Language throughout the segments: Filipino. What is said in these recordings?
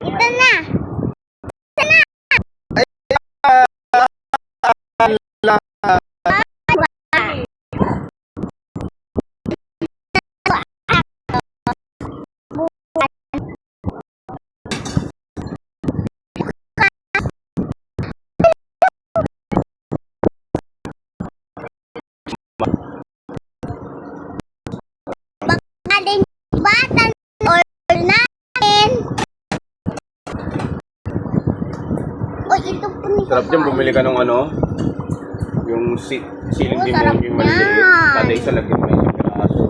Ito na. Baka batan or natin. O ito po ni Sarap dyan, bumili ka ng ano, yung siling din sarap yung maliliit. yan. Kada isa lagyan mo isang piraso.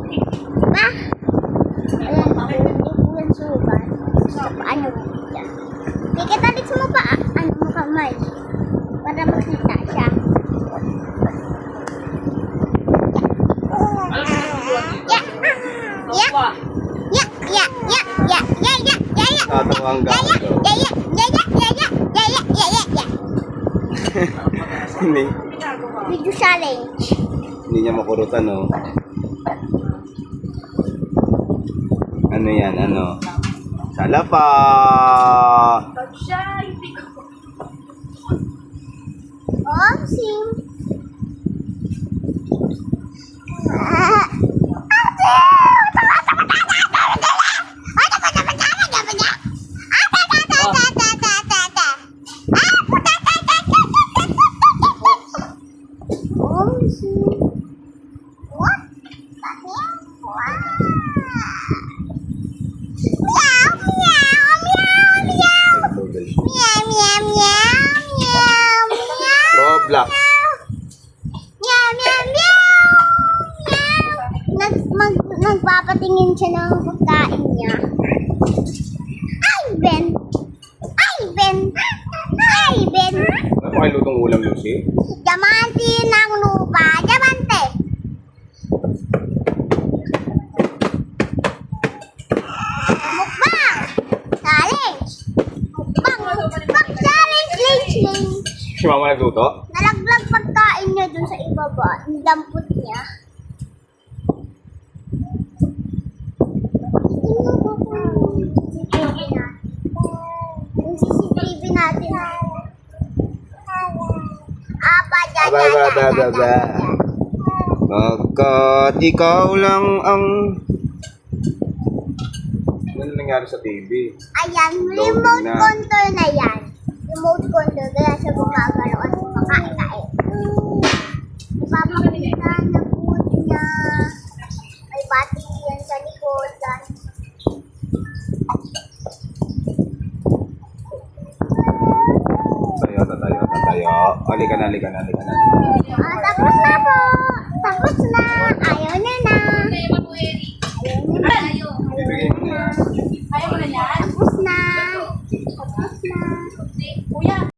ba? Ayan, hindi po yan sugat. Ano yan? Kikitalit mo pa, ano mo kamay. Para makita siya. Tatawang gago. Hindi. Video challenge. Hindi niya makurutan, no? Ano yan, ano? Salapa! Oh, sim. Roblox. Nagpapatingin siya ng pagkain niya. Ivan! Ivan! Ivan! Ano pa kayo lutong ulam, Lucy? Diamante ng lupa. Diamante! Mukbang! Challenge! Mukbang challenge! Link! Si Mama nagluto? Nalaglag pagkain niya dun sa ibaba. Yung dampot niya. Yung CCTV natin. Aba. Pagkat ikaw lang ang... Ano nangyari sa TV? Ayan, remote control na yan. Remote control, kaya siya gumagalaw at kumakain-kain. Ipapakita na po niya. May bati yan sa likod. Tayo. Halika na. Tapos na po. Tapos na.